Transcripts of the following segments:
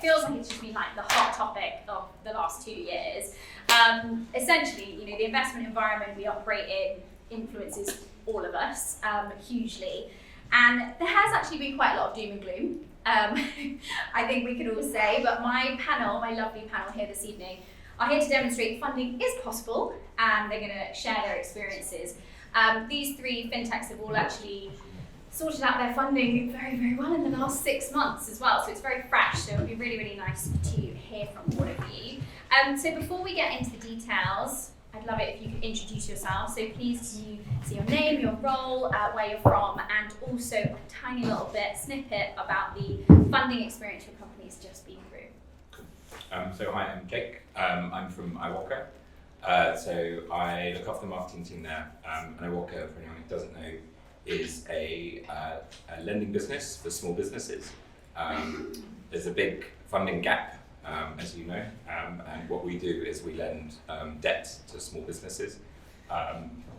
feels like it's just been like the hot topic of the last 2 years. Essentially, the investment environment we operate in influences all of us hugely. And there has actually been quite a lot of doom and gloom, I think we could all say, but my lovely panel here this evening, are here to demonstrate funding is possible, and they're going to share their experiences. These 3 fintechs have all actually sorted out their funding very, very well in the last 6 months as well, so it's very fresh, so it would be really, really nice to hear from all of you. So before we get into the details, I'd love it if you could introduce yourself. So please do you say your name, your role, where you're from, and also a tiny little snippet about the funding experience your company's just been through. So hi, I'm Jake. I'm from iWoca. So I look after the marketing team there. And iWoca, for anyone who doesn't know, is a lending business for small businesses. There's a big funding gap, as you know, and what we do is we lend debt to small businesses.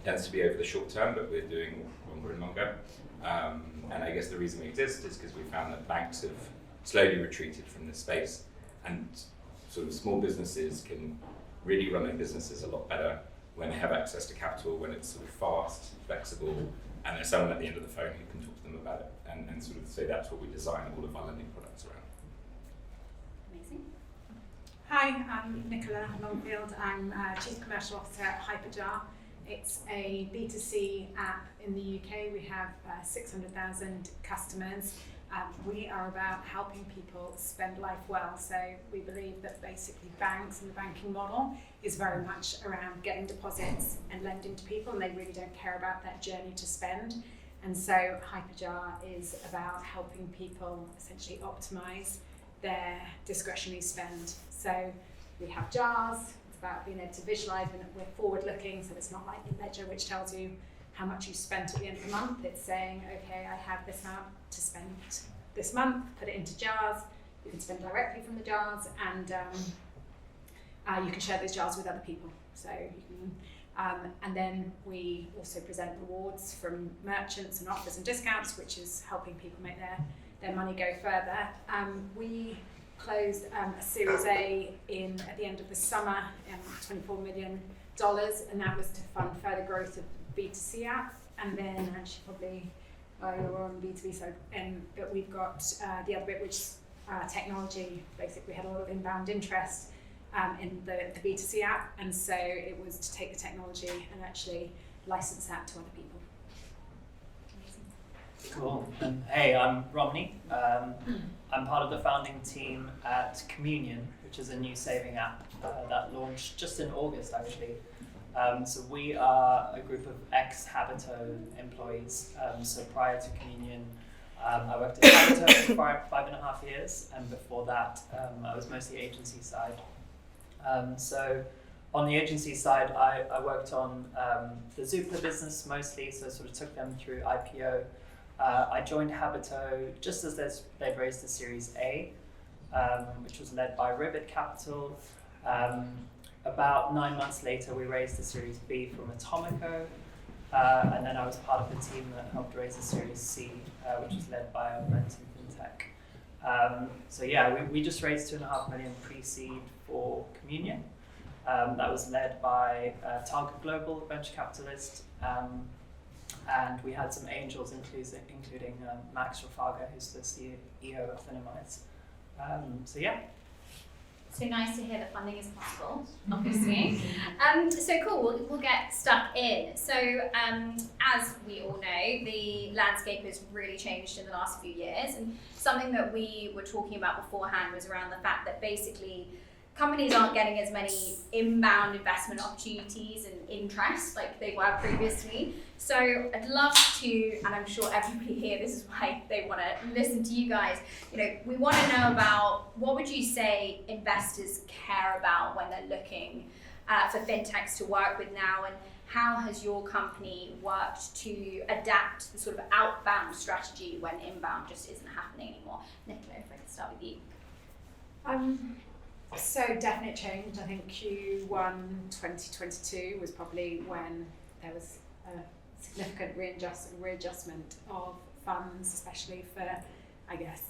Tends to be over the short term, but we're doing longer and longer. And I guess the reason we exist is because we found that banks have slowly retreated from this space, and sort of small businesses can really run their businesses a lot better when they have access to capital, when it's sort of fast, flexible, and there's someone at the end of the phone who can talk to them about it. And sort of so that's what we design all of our lending products around. Amazing. Hi, I'm Nicola Longfield. I'm Chief Commercial Officer at HyperJar. It's a B2C app in the UK. We have 600,000 customers. We are about helping people spend life well. So we believe that basically banks and the banking model is very much around getting deposits and lending to people, and they really don't care about that journey to spend. And so HyperJar is about helping people essentially optimize their discretionary spend. So we have jars. It's about being able to visualize, and we're forward looking, so it's not like your ledger which tells you how much you spent at the end of the month. It's saying, okay, I have this amount to spend this month, put it into jars. You can spend directly from the jars, and you can share those jars with other people. So you can, and then we also present rewards from merchants and offers and discounts, which is helping people make their money go further. We closed a Series A at the end of the summer, $24 million, and that was to fund further growth of the B2C app, and then actually probably you're on B2B side, but we've got the other bit, which is technology. Basically, we had a lot of inbound interest in the B2C app, and so it was to take the technology and actually license that to other people. Cool. And hey, I'm Romney. I'm part of the founding team at Communion, which is a new saving app that launched just in August, actually. So we are a group of ex-Habito employees. So prior to Communion, I worked at Habito for 5.5 years, and before that, I was mostly agency side. So on the agency side, I worked on the Zoopla business mostly, so sort of took them through IPO. I joined Habito just as they'd raised the Series A, which was led by Ribbit Capital. About 9 months later, we raised the Series B from Atomico, and then I was part of the team that helped raise the Series C, which was led by London Fintech. So yeah, we just raised $2.5 million pre-seed for Communion. That was led by Target Global, venture capitalist, and we had some angels, including Max Rafaga, who's the CEO of Finimize. So yeah. So nice to hear that funding is possible, obviously. So cool, we'll get stuck in. So as we all know, the landscape has really changed in the last few years, and something that we were talking about beforehand was around the fact that basically companies aren't getting as many inbound investment opportunities and interest like they were previously. So I'd love to, and I'm sure everybody here, this is why they want to listen to you guys, we want to know about what would you say investors care about when they're looking for fintechs to work with now, and how has your company worked to adapt the sort of outbound strategy when inbound just isn't happening anymore? Nicola, if I could start with you. So definite change. I think Q1 2022 was probably when there was a significant readjustment of funds, especially for, I guess,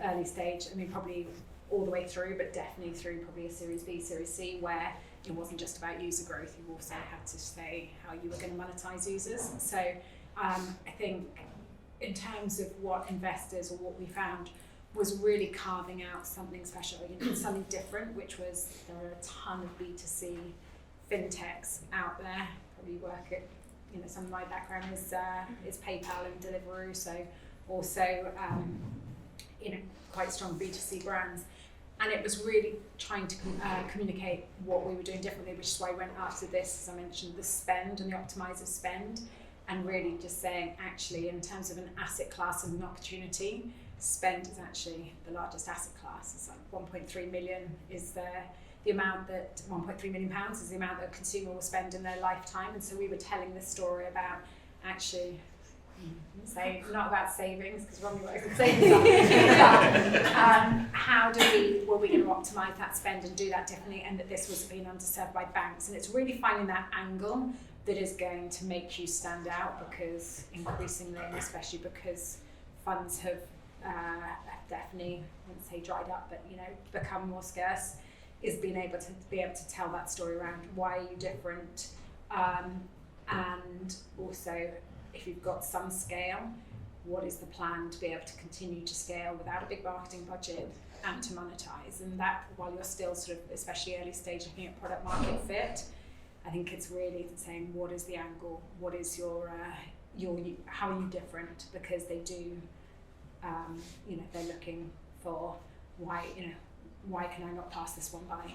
early stage. I mean, probably all the way through, but definitely through probably a Series B, Series C, where it wasn't just about user growth, you also had to say how you were going to monetize users. So I think in terms of what investors or what we found was really carving out something special, something different, which was there are a ton of B2C fintechs out there. Probably work at, some of my background is PayPal and Deliveroo, so also quite strong B2C brands. And it was really trying to communicate what we were doing differently, which is why I went after this, as I mentioned, the spend and the optimizer spend, and really just saying, actually, in terms of an asset class and an opportunity, spend is actually the largest asset class. It's like 1.3 million is the amount that, 1.3 million pounds is the amount that a consumer will spend in their lifetime. And so we were telling this story about actually, not about savings, because Romney works with savings. How were we going to optimise that spend and do that differently, and that this was being underserved by banks. And it's really finding that angle that is going to make you stand out, because increasingly, and especially because funds have definitely, I wouldn't say dried up, but become more scarce, is being able to tell that story around why are you different, and also if you've got some scale, what is the plan to be able to continue to scale without a big marketing budget and to monetize? And that, while you're still sort of, especially early stage, looking at product market fit, I think it's really saying, what is the angle? What is your how are you different? Because they do, they're looking for why can I not pass this one by?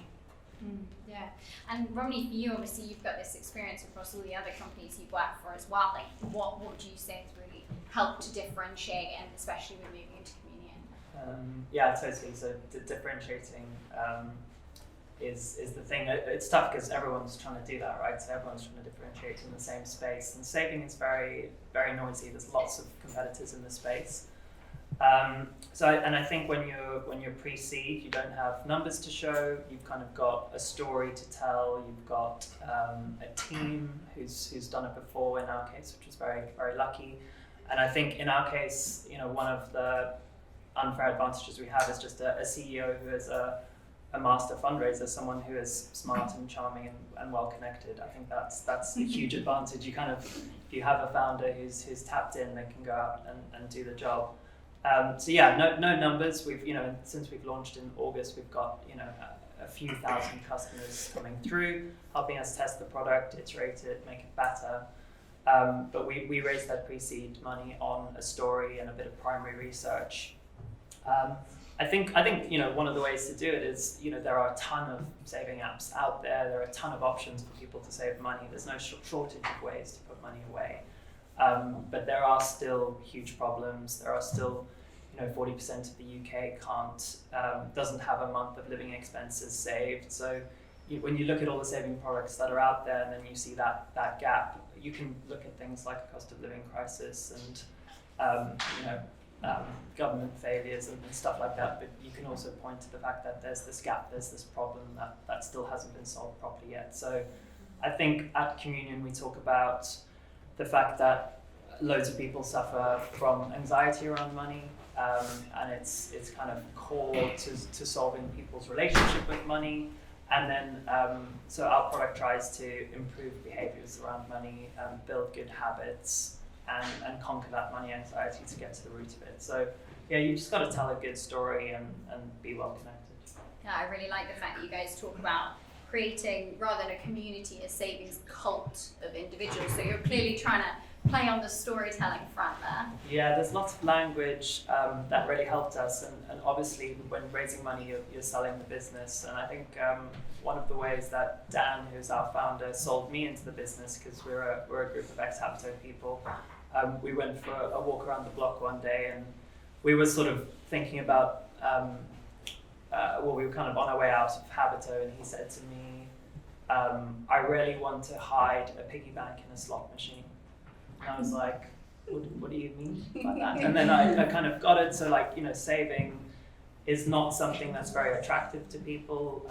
Yeah, and Romney, for you, obviously, you've got this experience across all the other companies you've worked for as well. Like, what would you say has really helped to differentiate, and especially with moving into Communion? Yeah, totally. So differentiating is the thing. It's tough because everyone's trying to do that, right? So everyone's trying to differentiate in the same space. And saving is very, very noisy. There's lots of competitors in the space. I think when you're pre-seed, you don't have numbers to show. You've kind of got a story to tell. You've got a team who's done it before. In our case, which was very, very lucky. And I think in our case, one of the unfair advantages we have is just a CEO who is a master fundraiser, someone who is smart and charming and well connected. I think that's a huge advantage. You kind of, if you have a founder who's tapped in, they can go out and do the job. No numbers. We've, since we've launched in August, we've got, a few thousand customers coming through, helping us test the product, iterate it, make it better. But we raised that pre-seed money on a story and a bit of primary research. I think one of the ways to do it is, there are a ton of saving apps out there. There are a ton of options for people to save money. There's no shortage of ways to put money away. But there are still huge problems. There are still, 40% of the UK doesn't have a month of living expenses saved. So when you look at all the saving products that are out there, and then you see that gap, you can look at things like a cost of living crisis and government failures and stuff like that. But you can also point to the fact that there's this gap, there's this problem that still hasn't been solved properly yet. So I think at Communion we talk about the fact that loads of people suffer from anxiety around money, and it's kind of core to solving people's relationship with money. And then, so our product tries to improve behaviors around money, build good habits, and conquer that money anxiety to get to the root of it. So yeah, you just got to tell a good story and be well connected. Yeah, I really like the fact that you guys talk about creating, rather than a community, a savings cult of individuals. So you're clearly trying to play on the storytelling front there. Yeah, there's lots of language that really helped us, and obviously when raising money, you're selling the business. And I think one of the ways that Dan, who's our founder, sold me into the business, because we're a group of ex-Habito people. We went for a walk around the block one day, and we were sort of thinking about. We were kind of on our way out of Habito, and he said to me, I really want to hide a piggy bank in a slot machine. And I was like, what do you mean by that? And then I kind of got it. So saving is not something that's very attractive to people.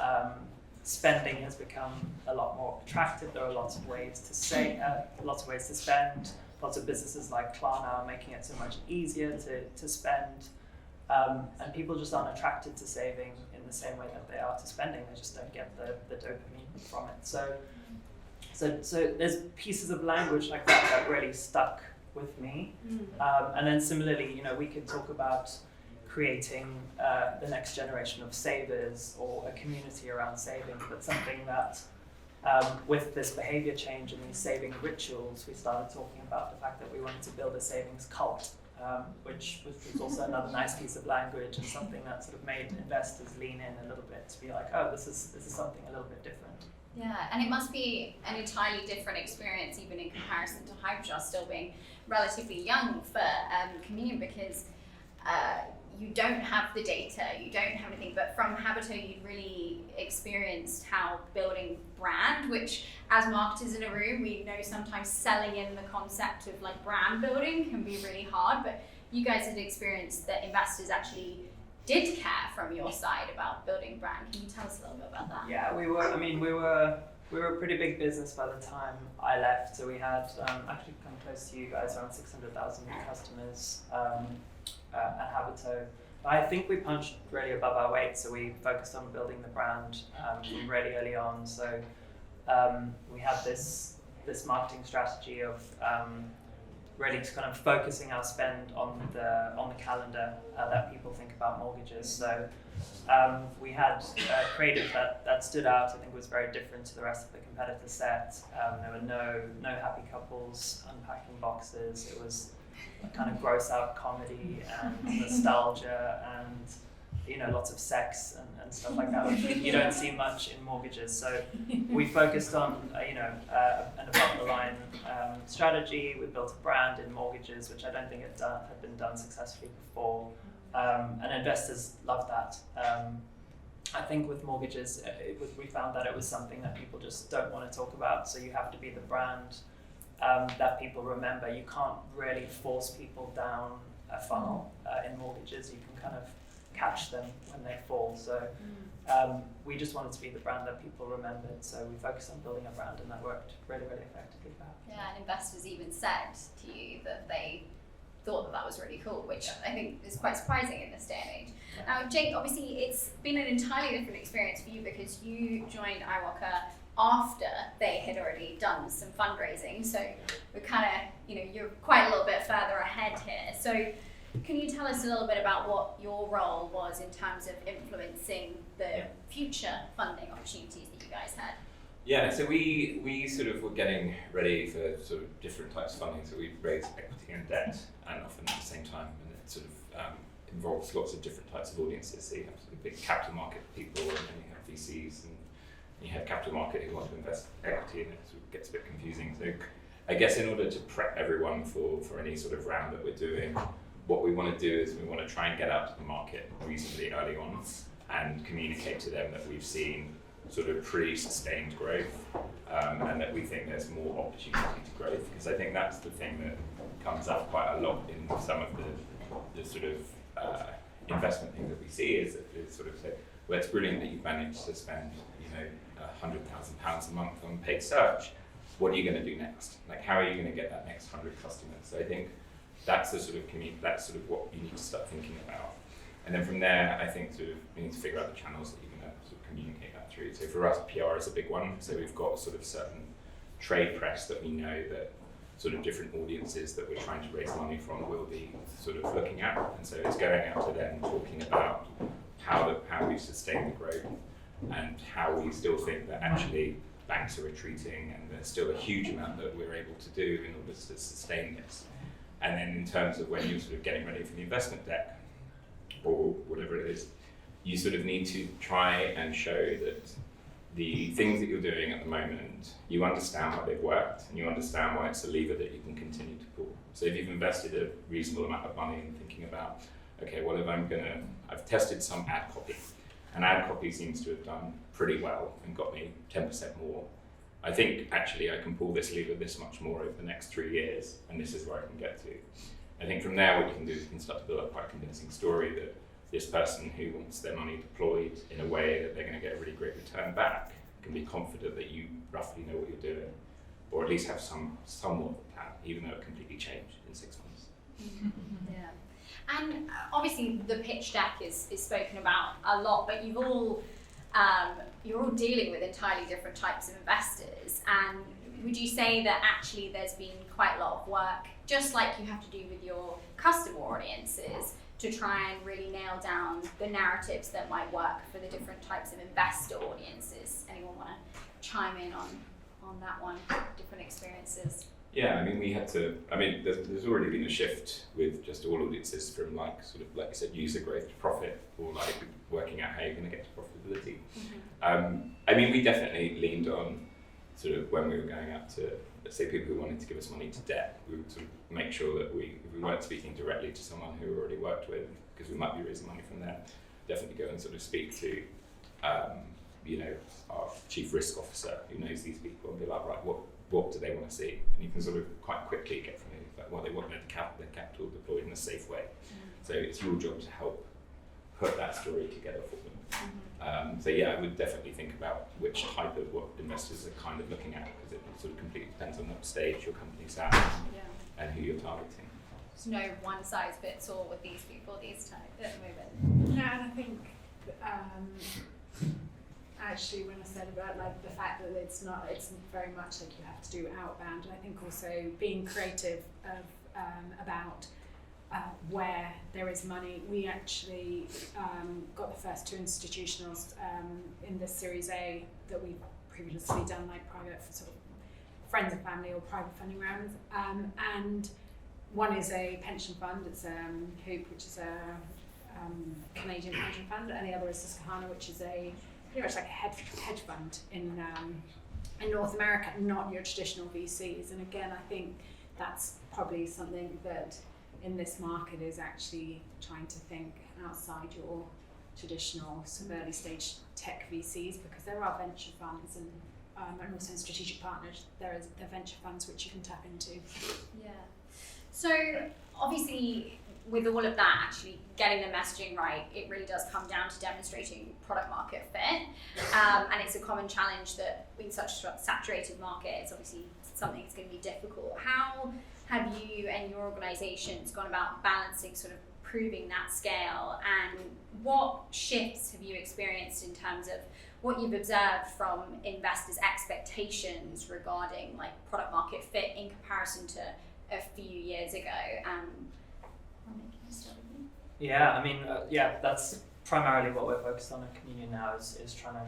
Spending has become a lot more attractive. There are lots of ways to save, lots of ways to spend. Lots of businesses like Klarna are making it so much easier to spend. And people just aren't attracted to saving in the same way that they are to spending. They just don't get the dopamine from it. So there's pieces of language like that really stuck with me. And then similarly, we could talk about creating the next generation of savers or a community around saving, but something that with this behavior change and these saving rituals, we started talking about the fact that we wanted to build a savings cult, which was also another nice piece of language and something that sort of made investors lean in a little bit to be like, oh, this is something a little bit different. Yeah, and it must be an entirely different experience, even in comparison to HyperJar still being relatively young for Communion, because you don't have the data, you don't have anything, but from Habito you'd really experienced how building brand, which as marketers in a room, we know sometimes selling in the concept of like brand building can be really hard, but you guys had experienced that investors actually did care from your side about building brand. Can you tell us a little bit about that? Yeah, we were a pretty big business by the time I left, so we had actually come close to you guys, around 600,000 customers at Habito. I think we punched really above our weight, so we focused on building the brand from really early on. So we had this marketing strategy of really kind of focusing our spend on the calendar that people think about mortgages. So we had creative that stood out. I think was very different to the rest of the competitor set. There were no happy couples unpacking boxes. It was a kind of gross out comedy and nostalgia and lots of sex and stuff like that, which you don't see much in mortgages. So we focused on an above the line strategy. We built a brand in mortgages, which I don't think had been done successfully before, and investors loved that. I think with mortgages, we found that it was something that people just don't want to talk about. So you have to be the brand that people remember. You can't really force people down a funnel in mortgages. You can kind of catch them when they fall. So we just wanted to be the brand that people remembered. So we focused on building a brand, and that worked really, really effectively. Yeah, and investors even said to you that they thought that was really cool, which I think is quite surprising in this day and age. Yeah. Now, Jake, obviously it's been an entirely different experience for you because you joined iWoca after they had already done some fundraising. So we're kind of, you're quite a little bit further ahead here. So can you tell us a little bit about what your role was in terms of influencing the future funding opportunities that you guys had? Yeah, so we sort of were getting ready for sort of different types of funding. So we raised equity and debt, and often at the same time, and it sort of involves lots of different types of audiences. So you have sort of big capital market people, and then you have VCs, and you have capital market who want to invest equity, and it sort of gets a bit confusing. So I guess in order to prep everyone for any sort of round that we're doing, what we want to do is we want to try and get out to the market reasonably early on and communicate to them that we've seen sort of pretty sustained growth, and that we think there's more opportunity to growth, because I think that's the thing that comes up quite a lot in some of the sort of investment things that we see is that it's sort of say, well, it's brilliant that you've managed to spend £100,000 a month on paid search. What are you going to do next? Like, how are you going to get that next 100 customers? So I think that's the sort of that's sort of what you need to start thinking about. And then from there, I think sort of we need to figure out the channels that you're going to sort of communicate that through. So for us, PR is a big one. So we've got sort of certain trade press that we know that sort of different audiences that we're trying to raise money from will be sort of looking at. And so it's going out to them, talking about how we sustain the growth and how we still think that actually banks are retreating and there's still a huge amount that we're able to do in order to sustain this. And then in terms of when you're sort of getting ready for the investment deck or whatever it is, you sort of need to try and show that the things that you're doing at the moment, you understand why they've worked and you understand why it's a lever that you can continue to pull. So if you've invested a reasonable amount of money in thinking about, okay, well, if I've tested some ad copy, and ad copy seems to have done pretty well and got me 10% more. I think actually I can pull this lever this much more over the next 3 years, and this is where I can get to. I think from there what you can do is you can start to build up quite a convincing story that this person who wants their money deployed in a way that they're going to get a really great return back can be confident that you roughly know what you're doing, or at least have somewhat of a plan, even though it completely changed in 6 months. Yeah. And obviously the pitch deck is spoken about a lot, but you're all dealing with entirely different types of investors. And would you say that actually there's been quite a lot of work, just like you have to do with your customer audiences, to try and really nail down the narratives that might work for the different types of investor audiences? Anyone want to chime in on that one, different experiences? Yeah, I mean, we had to, I mean, there's already been a shift with just all audiences from like, sort of, like you said, user growth to profit, or like working out how you're going to get to profitability. I mean, we definitely leaned on sort of when we were going out to, let's say, people who wanted to give us money to debt, we would sort of make sure that if we weren't speaking directly to someone who we already worked with, because we might be raising money from there, definitely go and sort of speak to, you know, our chief risk officer who knows these people and be like, right, what do they want to see? And you can sort of quite quickly get from it, like, well, they want their capital deployed in a safe way. So it's your job to help put that story together for them. So yeah, I would definitely think about which type of what investors are kind of looking at, because it sort of completely depends on what stage your company's at and who you're targeting. There's no one size fits all with these people these times at the moment. No, and I think actually when I said about like the fact that it's very much like you have to do outbound, and I think also being creative about where there is money. We actually got the first 2 institutionals in this Series A that we've previously done like private for sort of friends and family or private funding rounds, and one is a pension fund. It's Hoop, which is a Canadian pension fund, and the other is Susquehanna, which is pretty much like a hedge fund in North America, not your traditional VCs. And again, I think that's probably something that in this market is actually trying to think outside your traditional sort of early stage tech VCs, because there are venture funds and also in strategic partners there are venture funds which you can tap into. Yeah. So obviously with all of that, actually getting the messaging right, it really does come down to demonstrating product market fit. And it's a common challenge that in such a saturated market, it's obviously something that's going to be difficult. How have you and your organizations gone about balancing sort of proving that scale, and what shifts have you experienced in terms of what you've observed from investors' expectations regarding like product market fit in comparison to a few years ago? Yeah, I mean, that's primarily what we're focused on at Communion now is trying to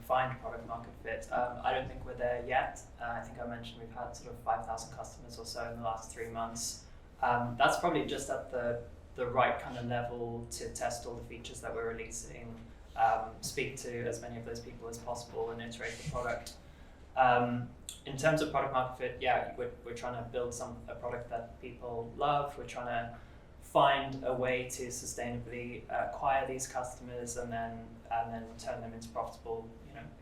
find product market fit. I don't think we're there yet. I think I mentioned we've had sort of 5,000 customers or so in the last 3 months. That's probably just at the right kind of level to test all the features that we're releasing, speak to as many of those people as possible and iterate the product. In terms of product market fit, yeah, we're trying to build a product that people love. We're trying to find a way to sustainably acquire these customers and then turn them into profitable,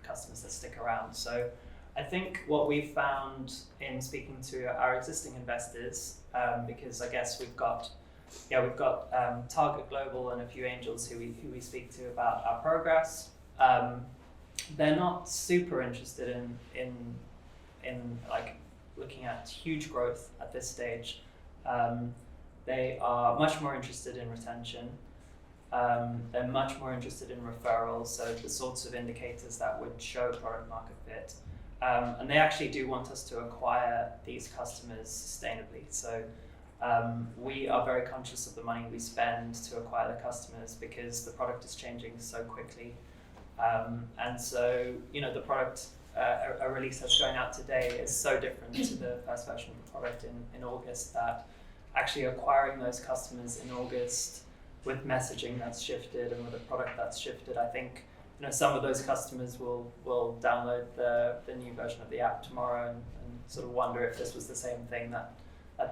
customers that stick around. So I think what we've found in speaking to our existing investors, because I guess we've got Target Global and a few angels who we speak to about our progress. They're not super interested in like looking at huge growth at this stage. They are much more interested in retention. They're much more interested in referrals, so the sorts of indicators that would show product market fit. And they actually do want us to acquire these customers sustainably. So we are very conscious of the money we spend to acquire the customers, because the product is changing so quickly. And so, the product, a release that's going out today is so different to the first version of the product in August, that actually acquiring those customers in August with messaging that's shifted and with a product that's shifted, I think some of those customers will download the new version of the app tomorrow and sort of wonder if this was the same thing that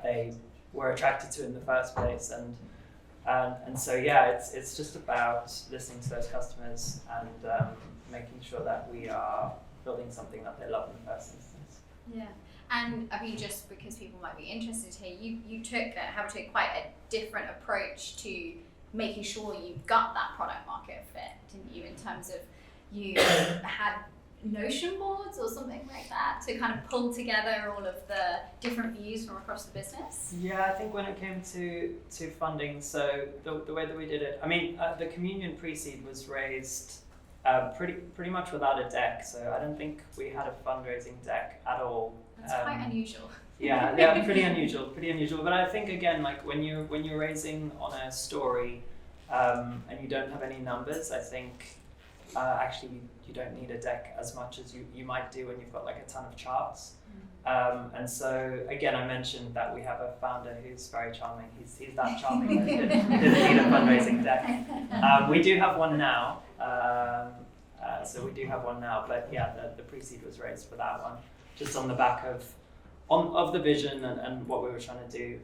they were attracted to in the first place. And so it's just about listening to those customers and making sure that we are building something that they love in the first instance. Yeah. And I mean, just because people might be interested here, you took quite a different approach to making sure you got that product market fit, didn't you? In terms of you had Notion boards or something like that to kind of pull together all of the different views from across the business? Yeah, I think when it came to funding, so the way that we did it, I mean, the Communion pre-seed was raised pretty much without a deck, so I don't think we had a fundraising deck at all. That's quite unusual. Yeah, pretty unusual. But I think again, like when you're raising on a story, and you don't have any numbers, I think actually you don't need a deck as much as you might do when you've got like a ton of charts. And so again, I mentioned that we have a founder who's very charming. He's that charming that he didn't need a fundraising deck. We do have one now. So we do have one now, but yeah, the pre-seed was raised for that one, just on the back of the vision and what we were trying to do.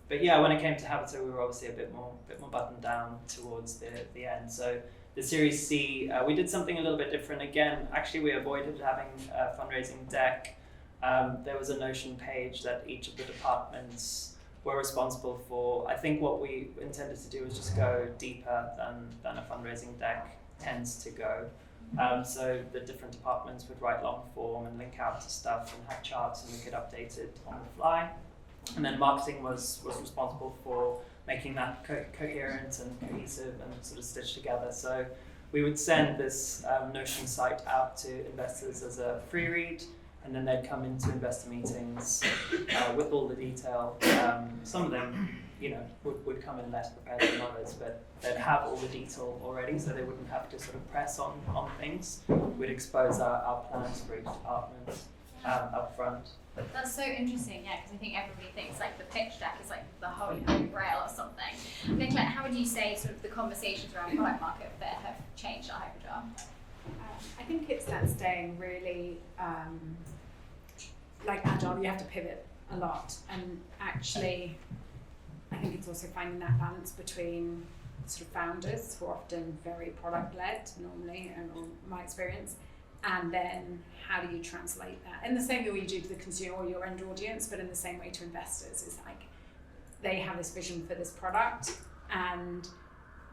But yeah, when it came to Habito, we were obviously a bit more buttoned down towards the end. So the Series C, we did something a little bit different. Again, actually, we avoided having a fundraising deck. There was a Notion page that each of the departments were responsible for. I think what we intended to do was just go deeper than a fundraising deck tends to go. So the different departments would write long form and link out to stuff and have charts, and we could update it on the fly. And then marketing was responsible for making that coherent and cohesive and sort of stitched together. So we would send this Notion site out to investors as a free read, and then they'd come into investor meetings with all the detail. Some of them, would come in less prepared than others, but they'd have all the detail already, so they wouldn't have to sort of press on things. We'd expose our plans for each department up front. That's so interesting, yeah, because I think everybody thinks like the pitch deck is like the holy grail or something. Nicola, how would you say sort of the conversations around product market fit have changed at HyperJar? I think it's that staying really like agile. You have to pivot a lot, and actually I think it's also finding that balance between sort of founders who are often very product led normally, and my experience, and then how do you translate that in the same way you do to the consumer or your end audience, but in the same way to investors. Is like they have this vision for this product, and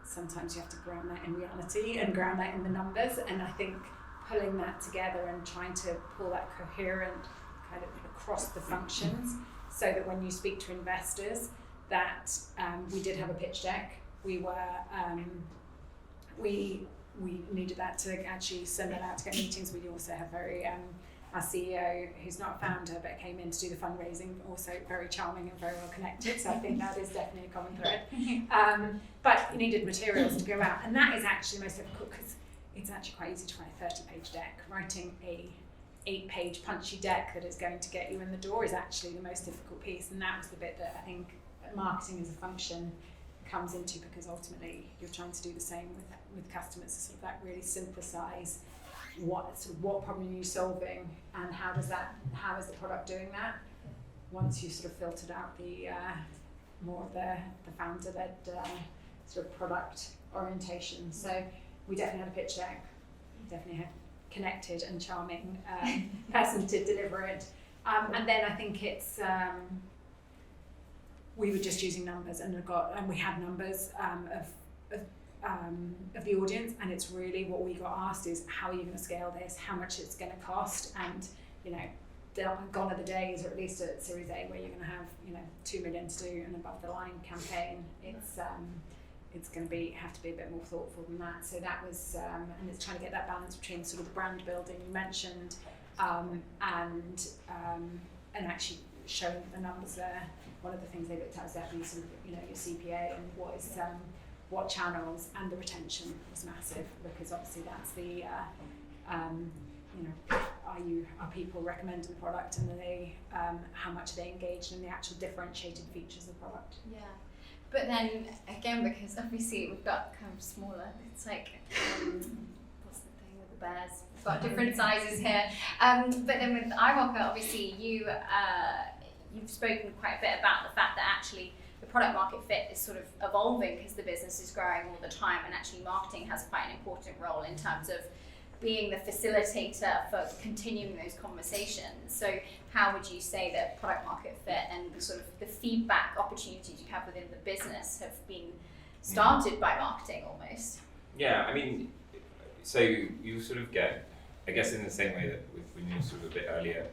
sometimes you have to ground that in reality and ground that in the numbers. And I think pulling that together and trying to pull that coherent kind of across the functions, so that when you speak to investors, that we did have a pitch deck. We were we needed that to actually send that out to get meetings. We also have our CEO, who's not a founder but came in to do the fundraising, also very charming and very well connected. So I think that is definitely a common thread. But you needed materials to go out, and that is actually most difficult because it's actually quite easy to write a 30-page deck. Writing a 8-page punchy deck that is going to get you in the door is actually the most difficult piece, and that was the bit that I think marketing as a function comes into, because ultimately you're trying to do the same with customers, to sort of that really synthesize what problem are you solving, and how is the product doing that, once you sort of filtered out the more of the founder-led sort of product orientation. So we definitely had a pitch deck, definitely had connected and charming person to deliver it, and then I think it's we were just using numbers, and we had numbers of the audience, and it's really what we got asked is, how are you going to scale this, how much it's going to cost, and gone are the days, or at least at Series A, where you're going to have 2 million to do an above the line campaign. It's going to have to be a bit more thoughtful than that. So that was and it's trying to get that balance between sort of the brand building you mentioned, and actually showing the numbers there. One of the things they looked at was definitely sort of your CPA and what channels, and the retention was massive, because obviously that's the are people recommending the product, and how much are they engaged in the actual differentiated features of the product. Yeah, but then again, because obviously we've got kind of smaller, it's like what's the thing with the bears? We've got different sizes here. But then with iWoca, obviously you've spoken quite a bit about the fact that actually the product market fit is sort of evolving because the business is growing all the time, and actually marketing has quite an important role in terms of being the facilitator for continuing those conversations. So how would you say that product market fit and the sort of the feedback opportunities you have within the business have been started by marketing almost? Yeah, I mean, so you sort of get I guess in the same way that we knew sort of a bit earlier,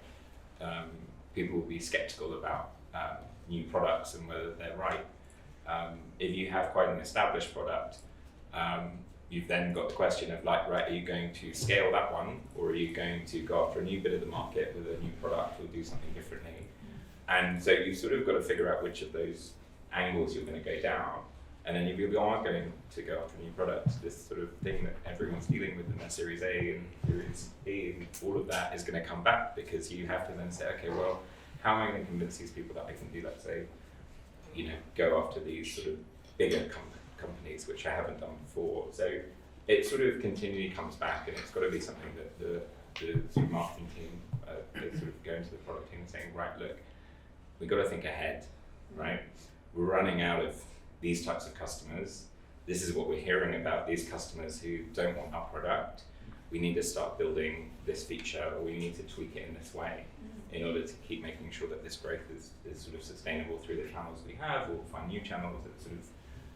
people will be skeptical about new products and whether they're right. If you have quite an established product, you've then got the question of like, right, are you going to scale that one, or are you going to go after a new bit of the market with a new product or do something differently? And so you sort of got to figure out which of those angles you're going to go down. And then if you are going to go after new products, this sort of thing that everyone's dealing with in their Series A and Series B and all of that is going to come back, because you have to then say, okay, well, how am I going to convince these people that I can do, let's say, go after these sort of bigger companies, which I haven't done before. So it sort of continually comes back, and it's got to be something that the sort of marketing team, they sort of go into the product team and saying, right, look, we've got to think ahead, right? We're running out of these types of customers. This is what we're hearing about these customers who don't want our product. We need to start building this feature, or we need to tweak it in this way in order to keep making sure that this growth is sort of sustainable through the channels we have, or find new channels that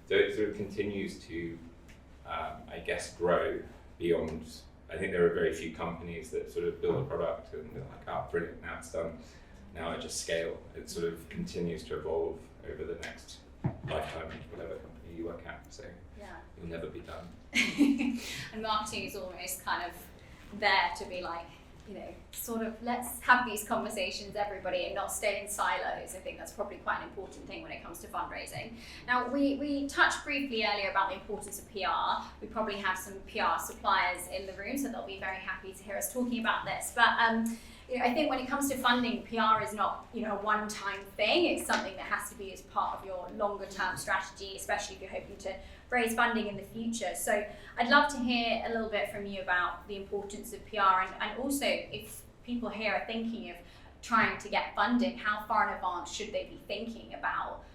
so it sort of continues to, I guess, grow beyond. I think there are very few companies that sort of build a product and they're like, oh, brilliant, now it's done. Now I just scale. It sort of continues to evolve over the next lifetime of whatever company you work at. So you'll never be done. And marketing is almost kind of there to be like, sort of let's have these conversations, everybody, and not stay in silos. I think that's probably quite an important thing when it comes to fundraising. Now, we touched briefly earlier about the importance of PR. We probably have some PR suppliers in the room, so they'll be very happy to hear us talking about this. But I think when it comes to funding, PR is not a one-time thing. It's something that has to be as part of your longer-term strategy, especially if you're hoping to raise funding in the future. So I'd love to hear a little bit from you about the importance of PR, and also if people here are thinking of trying to get funding, how far in advance should they be thinking about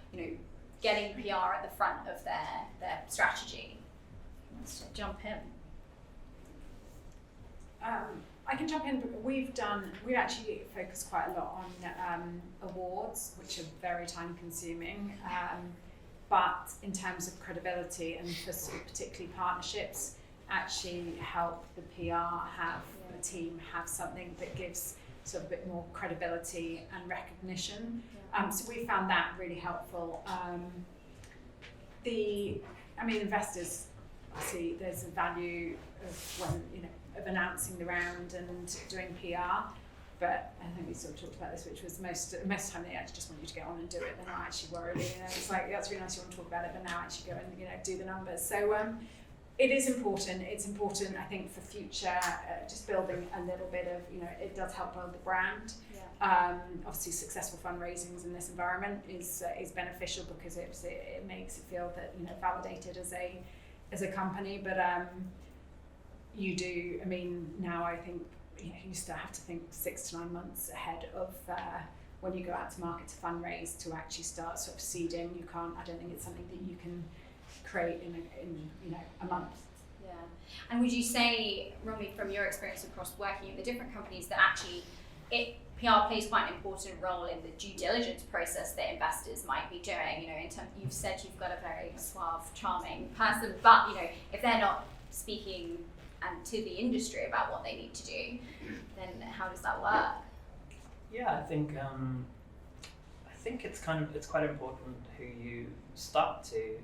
getting PR at the front of their strategy? Let's jump in. I can jump in, but we actually focus quite a lot on awards, which are very time consuming. But in terms of credibility and for sort of particularly partnerships, actually help the the team have something that gives sort of a bit more credibility and recognition. So we found that really helpful. Investors, obviously there's a value of when, of announcing the round and doing PR. But I think we sort of talked about this, which was most of the time they actually just want you to get on and do it. They're not actually worried. It's like, that's really nice you want to talk about it, but now actually go and do the numbers. So it is important. It's important, I think, for future, just building a little bit of, it does help build the brand. Obviously, successful fundraisings in this environment is beneficial because it makes it feel that validated as a company. But you do. Now I think. You still have to think 6 to 9 months ahead of when you go out to market to fundraise to actually start sort of seeding. You can't. I don't think it's something that you can create in a month. Yeah. And would you say, Romney, from your experience across working in the different companies, that actually PR plays quite an important role in the due diligence process that investors might be doing? In terms, you've said you've got a very suave, charming person, but if they're not speaking and to the industry about what they need to do, then how does that work? Yeah, I think it's quite important who you start to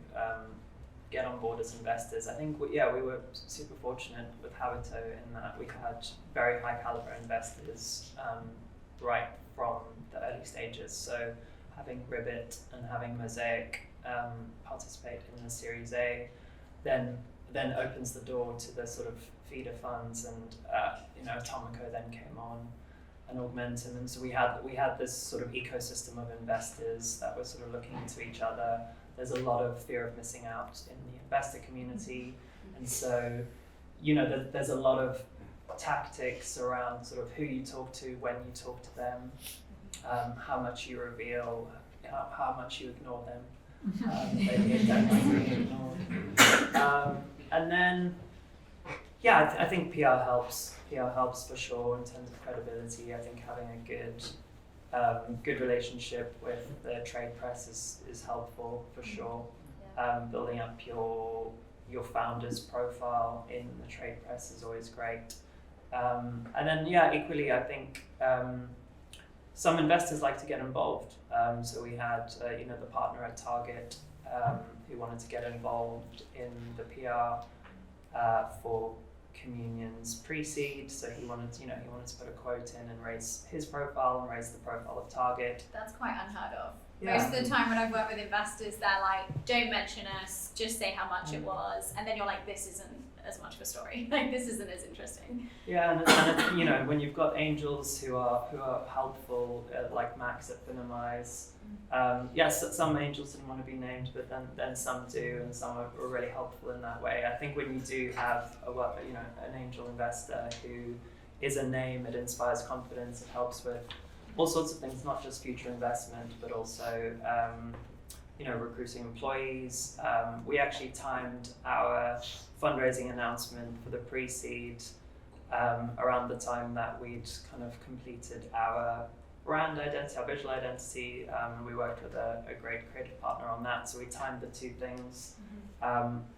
get on board as investors. I think we were super fortunate with Habito in that we had very high caliber investors right from the early stages. So having Ribbit and having Mosaic participate in the Series A, then opens the door to the sort of feeder funds, and Atomico then came on, and Augmentum, and so we had this sort of ecosystem of investors that were sort of looking into each other. There's a lot of fear of missing out in the investor community, and so there's a lot of tactics around sort of who you talk to, when you talk to them, how much you reveal, how much you ignore them. They don't like being ignored. And then, I think PR helps. PR helps for sure in terms of credibility. I think having a good relationship with the trade press is helpful for sure. Building up your founder's profile in the trade press is always great. And then, yeah, equally, I think some investors like to get involved. So we had, the partner at Target who wanted to get involved in the PR for Communion's pre-seed. So he wanted to put a quote in and raise his profile and raise the profile of Target. That's quite unheard of. Yeah. Most of the time when I've worked with investors, they're like, don't mention us, just say how much it was. And then you're like, this isn't as much of a story. Like, this isn't as interesting. Yeah, and when you've got angels who are helpful, like Max at Finimize. Yes, some angels didn't want to be named, but then some do, and some are really helpful in that way. I think when you do have an angel investor who is a name, it inspires confidence. It helps with all sorts of things, not just future investment, but also recruiting employees. We actually timed our fundraising announcement for the pre-seed around the time that we'd kind of completed our brand identity, our visual identity. We worked with a great creative partner on that, so we timed the two things.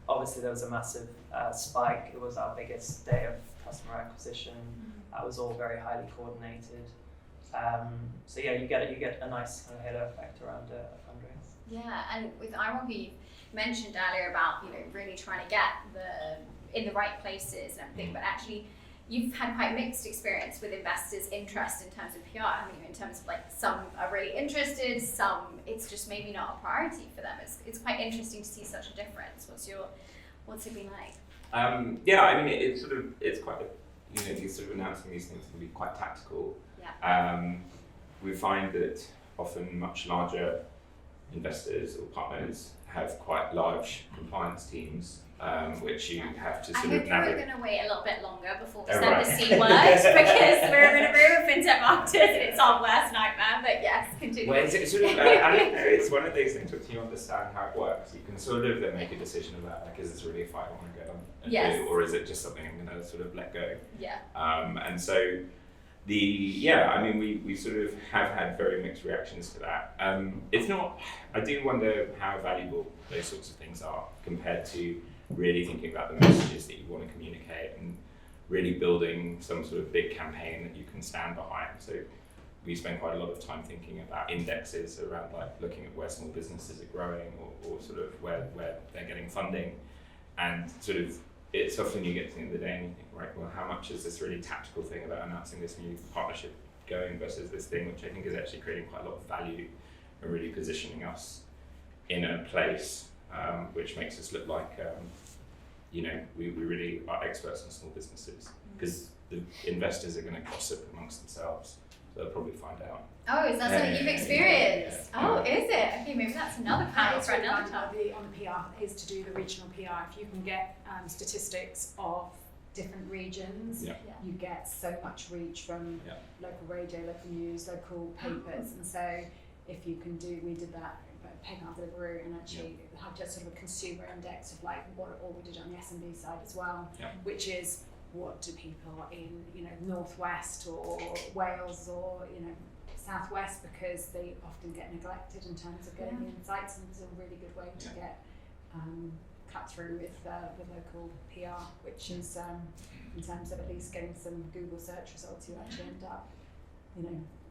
Obviously, there was a massive spike. It was our biggest day of customer acquisition. That was all very highly coordinated. So yeah, you get a nice kind of halo effect around a fundraise. Yeah, and with iWoca, you mentioned earlier about really trying to get in the right places and everything, but actually you've had quite mixed experience with investors' interest in terms of PR. I mean, in terms of like some are really interested, some it's just maybe not a priority for them. It's quite interesting to see such a difference. What's it been like? Yeah, I mean it's quite these sort of announcing these things can be quite tactical. Yeah. We find that often much larger investors or partners have quite large compliance teams, which you have to sort of navigate. I hope we're going to wait a little bit longer before we Oh, said right. the C word, because we're in a room of fintech marketers and it's our worst nightmare, but yes, continue. Well, it's sort of, I don't know, it's one of those things until you understand how it works. You can sort of then make a decision about, like, is this really a fight I want to go on and do, or is it just something I'm going to sort of let go? Yeah. And so we sort of have had very mixed reactions to that. I do wonder how valuable those sorts of things are compared to really thinking about the messages that you want to communicate and really building some sort of big campaign that you can stand behind. So we spend quite a lot of time thinking about indexes around, like, looking at where small businesses are growing or sort of where they're getting funding, and sort of it's often you get to the end of the day and you think, right, well, how much is this really tactical thing about announcing this new partnership going versus this thing which I think is actually creating quite a lot of value and really positioning us in a place which makes us look like we really are experts in small businesses, because the investors are going to gossip amongst themselves, so they'll probably find out. Oh, is that something you've experienced? Yeah. Oh, is it? Okay, maybe that's another panel for another time. On the PR is to do the regional PR. If you can get statistics of different regions, you get so much reach from local radio, local news, local papers, and so if you can do, we did that at Deliveroo, and actually had just sort of a consumer index of like what all we did on the SMB side as well, which is what do people in Northwest or Wales or Southwest, because they often get neglected in terms of getting the insights, and it's a really good way to get cut through with local PR, which is in terms of at least getting some Google search results, you actually end up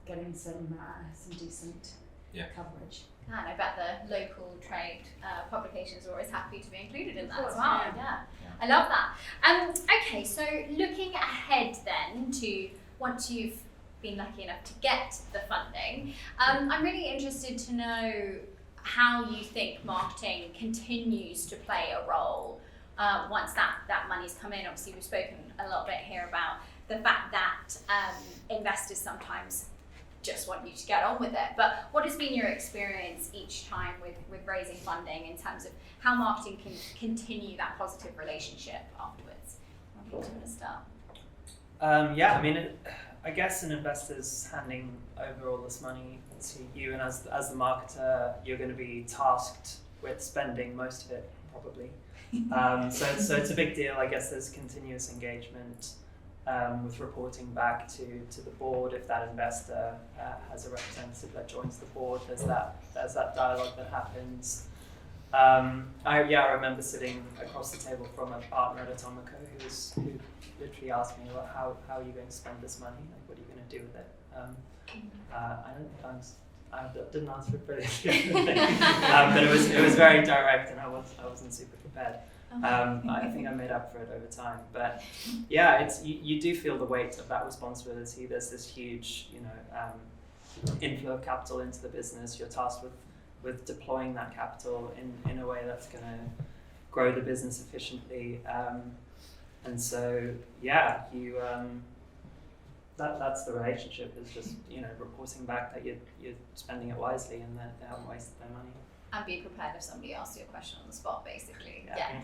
getting some decent coverage. And I bet the local trade publications are always happy to be included in that as well. Yeah. I love that. Okay, so looking ahead then to once you've been lucky enough to get the funding, I'm really interested to know how you think marketing continues to play a role once that money's come in. Obviously, we've spoken a little bit here about the fact that investors sometimes just want you to get on with it. But what has been your experience each time with raising funding in terms of how marketing can continue that positive relationship afterwards? Do you want to start? I guess an investor's handing over all this money to you, and as the marketer, you're going to be tasked with spending most of it, probably. So it's a big deal. I guess there's continuous engagement with reporting back to the board. If that investor has a representative that joins the board, there's that dialogue that happens. I remember sitting across the table from a partner at Atomico who literally asked me, well, how are you going to spend this money? Like, what are you going to do with it? I didn't answer it brilliantly, but it was very direct, and I wasn't super prepared. I think I made up for it over time, but yeah, it's you do feel the weight of that responsibility. There's this huge, inflow of capital into the business. You're tasked with deploying that capital in a way that's going to grow the business efficiently, and so yeah, you that's the relationship, is just reporting back that you're spending it wisely and that they haven't wasted their money. And be prepared if somebody asks you a question on the spot, basically. Yeah.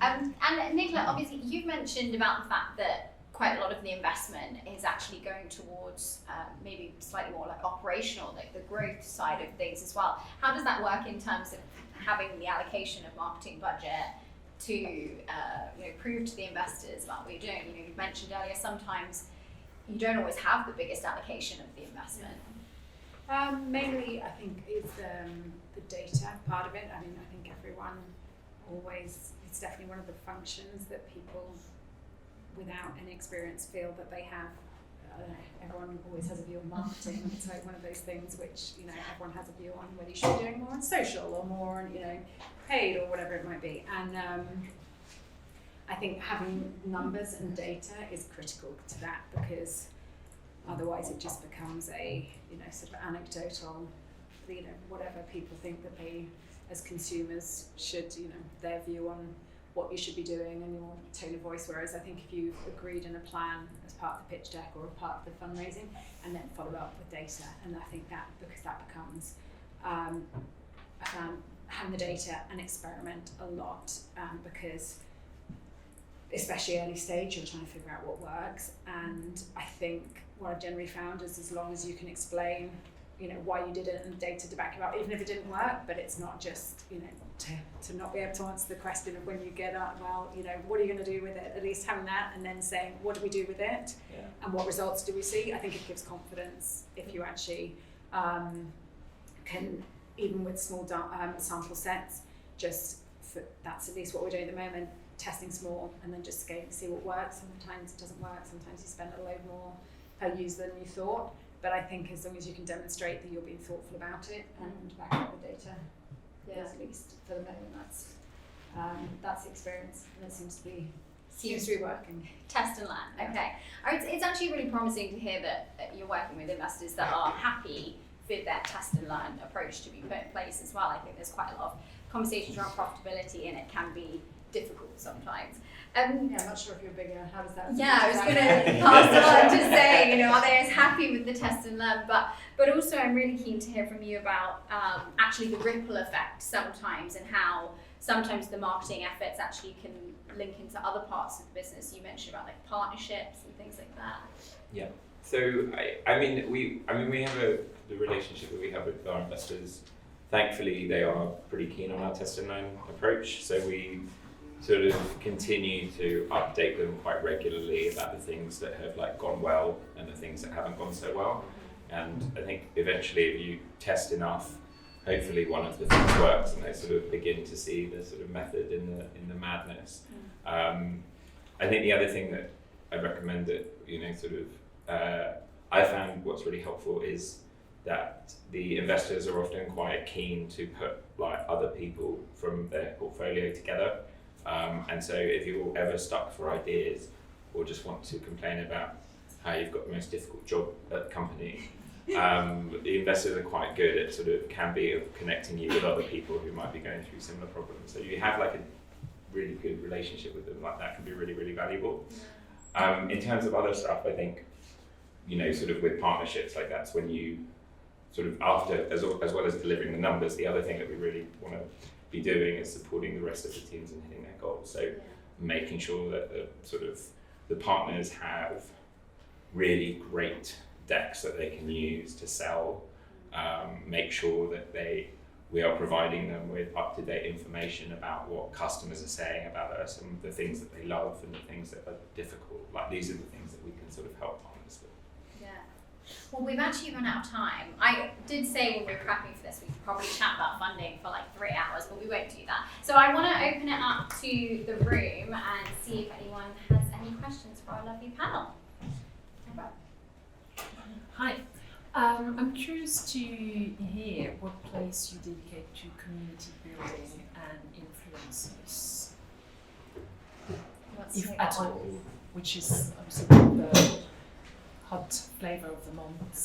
And Nicola, obviously, you've mentioned about the fact that quite a lot of the investment is actually going towards maybe slightly more like operational, like the growth side of things as well. How does that work in terms of having the allocation of marketing budget to prove to the investors about what you're doing? You mentioned earlier, sometimes you don't always have the biggest allocation of the investment. Mainly, I think, is the data part of it. I mean, I think everyone it's definitely one of the functions that people without any experience feel that they have. I don't know, everyone always has a view on marketing. It's like one of those things which, everyone has a view on whether you should be doing more on social or more on, paid or whatever it might be. And I think having numbers and data is critical to that, because otherwise it just becomes a, sort of anecdotal, whatever people think that they, as consumers, should, their view on what you should be doing and your tone of voice. Whereas I think if you've agreed in a plan as part of the pitch deck or a part of the fundraising, and then follow up with data, and I think that, because that becomes, I found having the data and experiment a lot, because especially early stage, you're trying to figure out what works. And I think what I've generally found is, as long as you can explain, why you did it and data to back you up, even if it didn't work, but it's not just, to not be able to answer the question of when you get up, well, what are you going to do with it? At least having that, and then saying, what do we do with it? Yeah. And what results do we see? I think it gives confidence if you actually can, even with small sample sets, that's at least what we're doing at the moment, testing small and then just scaling to see what works. Sometimes it doesn't work, sometimes you spend a load more per user than you thought. But I think as long as you can demonstrate that you're being thoughtful about it and back up the data, at least for the moment, that's the experience, and it seems to be working. Test and learn. Okay. It's actually really promising to hear that you're working with investors that are happy for that test and learn approach to be put in place as well. I think there's quite a lot of conversations around profitability, and it can be difficult sometimes. I'm not sure if you're bigger. How does that? Yeah, I was going to pass it on to say, are they as happy with the test and learn? But also, I'm really keen to hear from you about actually the ripple effect sometimes, and how sometimes the marketing efforts actually can link into other parts of the business. You mentioned about like partnerships and things like that. Yeah. So we have the relationship that we have with our investors. Thankfully, they are pretty keen on our test and learn approach. So we sort of continue to update them quite regularly about the things that have gone well and the things that haven't gone so well. And I think eventually, if you test enough, hopefully one of the things works, and they sort of begin to see the sort of method in the madness. I think the other thing that I recommend that I found what's really helpful is that the investors are often quite keen to put other people from their portfolio together. And so if you're ever stuck for ideas or just want to complain about how you've got the most difficult job at the company, the investors are quite good at can be connecting you with other people who might be going through similar problems. So you have a really good relationship with them, that can be really, really valuable. In terms of other stuff, I think, with partnerships, that's when you after, as well as delivering the numbers, the other thing that we really want to be doing is supporting the rest of the teams in hitting their goals. So making sure that the partners have really great decks that they can use to sell, make sure that we are providing them with up-to-date information about what customers are saying about us and the things that they love and the things that are difficult. These are the things that we can help partners with. Yeah. Well, we've actually run out of time. I did say when we were prepping for this, we could probably chat about funding for like 3 hours, but we won't do that. So I want to open it up to the room and see if anyone has any questions for our lovely panel. Hi. I'm curious to hear what place you dedicate to community building and influencers, if at all, which is obviously the hot flavour of the moment.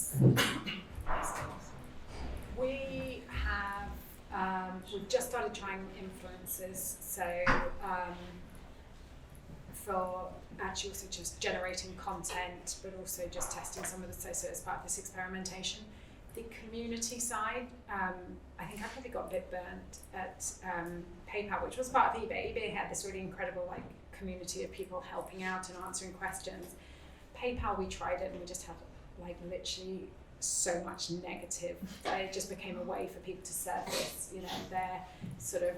We have, we've just started trying influencers, so for actually also just generating content, but also just testing some of the, so as part of this experimentation. The community side, I think I probably got a bit burnt at PayPal, which was part of eBay. eBay had this really incredible like community of people helping out and answering questions. PayPal, we tried it and we just had like literally so much negative. It just became a way for people to surface, you know, their sort of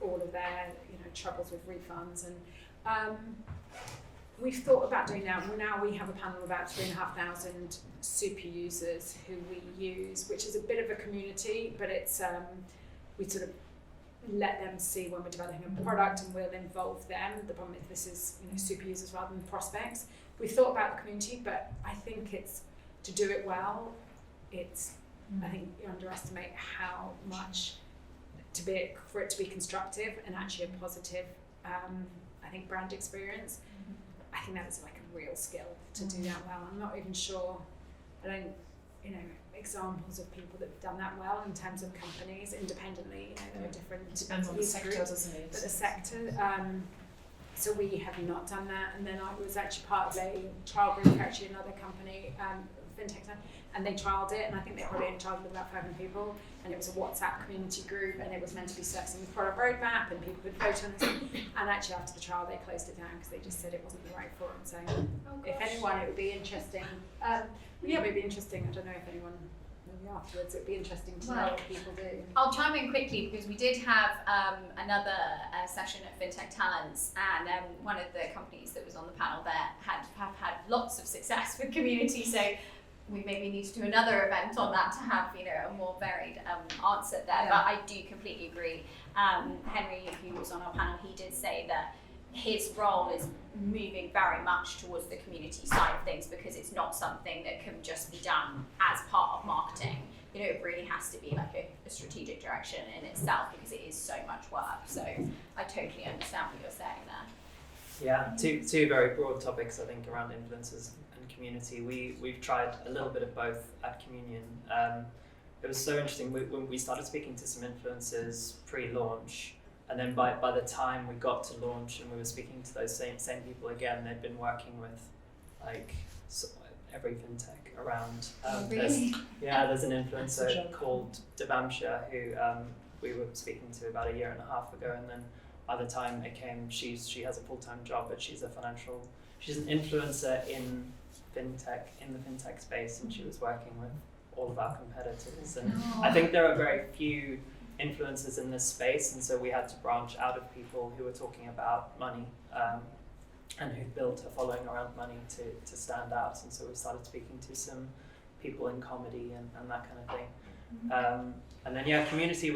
all of their, you know, troubles with refunds. And we've thought about doing now we have a panel of about 3,500 super users who we use, which is a bit of a community, but it's we sort of let them see when we're developing a product and we'll involve them. The problem is this is, you know, super users rather than prospects. We've thought about the community, but I think it's to do it well, it's I think you underestimate how much for it to be constructive and actually a positive I think brand experience. I think that is like a real skill to do that well. I'm not even sure, I don't, you know, examples of people that have done that well in terms of companies independently, you know, there are different It depends on the sector, doesn't it? but the sector, so we have not done that. And then I was actually part of a trial group for actually another company, fintechs, and they trialled it, and I think they probably only trialled with about 500 people, and it was a WhatsApp community group, and it was meant to be surfacing the product roadmap, and people could vote on this. And actually after the trial, they closed it down because they just said it wasn't the right forum. So if anyone, it would be interesting. Yeah, it would be interesting. I don't know if anyone, maybe afterwards, it would be interesting to know what people do. I'll chime in quickly because we did have another session at FinTech Talents, and one of the companies that was on the panel there have had lots of success with community. So we maybe need to do another event on that to have, you know, a more varied answer there. Yeah. But I do completely agree. Henry, who was on our panel, he did say that his role is moving very much towards the community side of things because it's not something that can just be done as part of marketing. You know, it really has to be like a strategic direction in itself because it is so much work. So I totally understand what you're saying there. Yeah, two very broad topics I think around influencers and community. We've tried a little bit of both at Communion. It was so interesting when we started speaking to some influencers pre-launch, and then by the time we got to launch and we were speaking to those same people again, they'd been working with like every fintech around. Really? There's an influencer called Devamsha who we were speaking to about 1.5 years ago, and then by the time it came, she has a full-time job, but she's an influencer in the fintech space, and she was working with all of our competitors. And I think there are very few influencers in this space, and so we had to branch out of people who were talking about money and who built a following around money to stand out. And so we started speaking to some people in comedy and that kind of thing. And then community,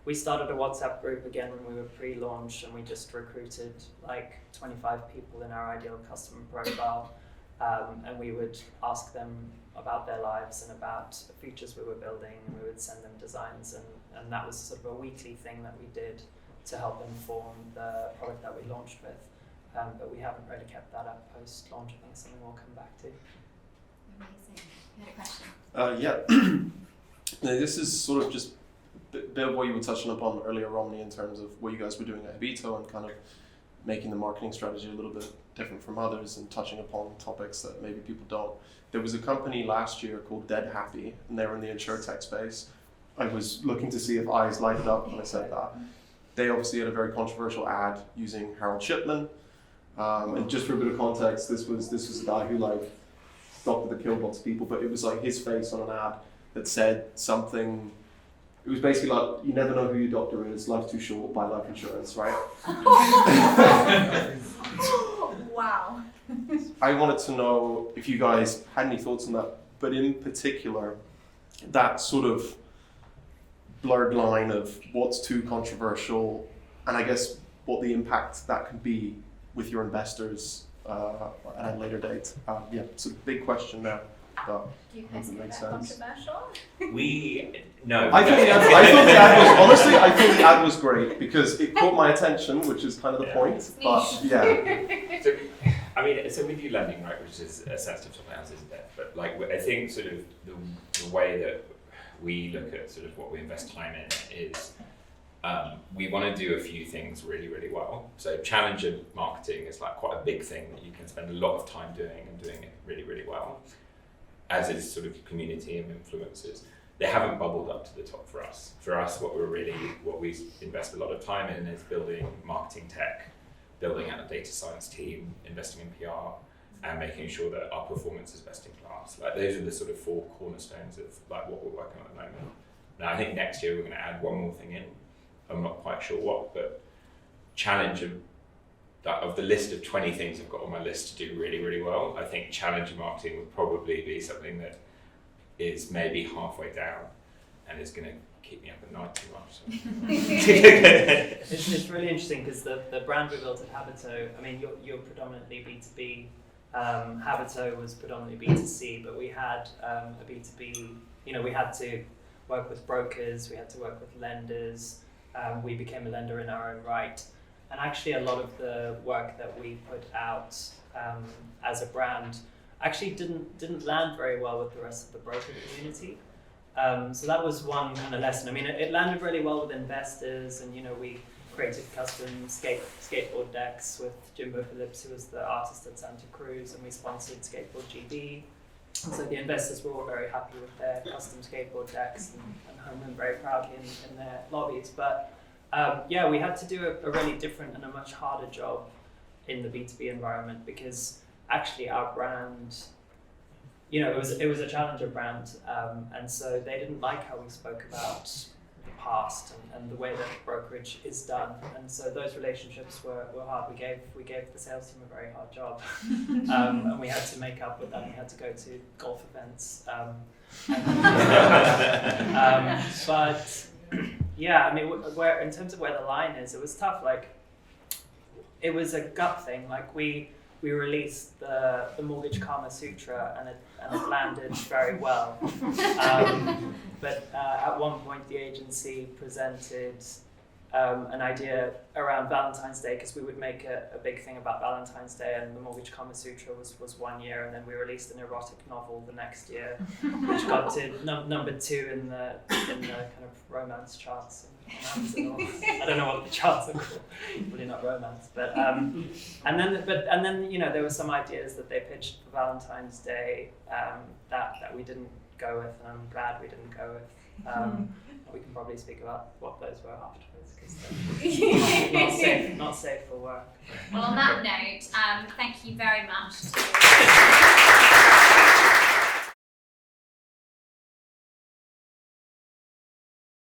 we started a WhatsApp group again when we were pre-launch, and we just recruited like 25 people in our ideal customer profile, and we would ask them about their lives and about the features we were building, and we would send them designs, and that was sort of a weekly thing that we did to help inform the product that we launched with. But we haven't really kept that up post-launch. I think it's something we'll come back to. Amazing. You had a question? Now, this is sort of just a bit of what you were touching upon earlier, Romney, in terms of what you guys were doing at iWoca and kind of making the marketing strategy a little bit different from others and touching upon topics that maybe people don't. There was a company last year called Dead Happy, and they were in the insurtech space. I was looking to see if eyes lighted up when I said that. They obviously had a very controversial ad using Harold Shipman. And just for a bit of context, this was a guy who like doctored the killbots people, but it was like his face on an ad that said something. It was basically like, you never know who your doctor is, life's too short, buy life insurance, right? Wow. I wanted to know if you guys had any thoughts on that but in particular, that sort of blurred line of what's too controversial, and I guess what the impact that can be with your investors at a later date. Yeah, it's a big question now. But Do you guys think makes that sense. controversial? No. I thought the ad was honestly. I thought the ad was great because it caught my attention, which is kind of the point. But yeah, So we do lending, right, which is a sensitive topic, as isn't it? But like, I think sort of the way that we look at sort of what we invest time in is we want to do a few things really, really well. So challenger marketing is like quite a big thing that you can spend a lot of time doing and doing it really, really well. As is sort of community and influencers. They haven't bubbled up to the top for us. For us, what we invest a lot of time in is building marketing tech, building out a data science team, investing in PR, and making sure that our performance is best in class. Like those are the sort of 4 cornerstones of like what we're working on at the moment. Now I think next year we're going to add one more thing in. I'm not quite sure what, but challenge of the list of 20 things I've got on my list to do really, really well, I think challenger marketing would probably be something that is maybe halfway down and is going to keep me up at night too much. So. It's really interesting because the brand we built at Habito, I mean, you're predominantly B2B. Habito was predominantly B2C, but we had a B2B, we had to work with brokers, we had to work with lenders, we became a lender in our own right. And actually a lot of the work that we put out as a brand actually didn't land very well with the rest of the broker community. So that was one kind of lesson. I mean, it landed really well with investors, and we created custom skateboard decks with Jimbo Phillips, who was the artist at Santa Cruz, and we sponsored Skateboard GB. And so the investors were all very happy with their custom skateboard decks and hung them very proudly in their lobbies. But we had to do a really different and a much harder job in the B2B environment because actually our brand, it was a challenger brand, and so they didn't like how we spoke about the past and the way that brokerage is done, and so those relationships were hard. We gave the sales team a very hard job, and we had to make up with that. We had to go to golf events, but yeah, I mean, where in terms of where the line is, it was tough. Like, it was a gut thing. Like we released the Mortgage Kama Sutra, and it landed very well. But at one point, the agency presented an idea around Valentine's Day, because we would make a big thing about Valentine's Day, and the Mortgage Kama Sutra was 1 year, and then we released an erotic novel the next year, which got to number 2 in the kind of romance charts. I don't know what the charts are called. Probably not romance, but and then there were some ideas that they pitched for Valentine's Day that we didn't go with, and I'm glad we didn't go with. We can probably speak about what those were afterwards, because they're not safe for work. Well, on that note, thank you very much.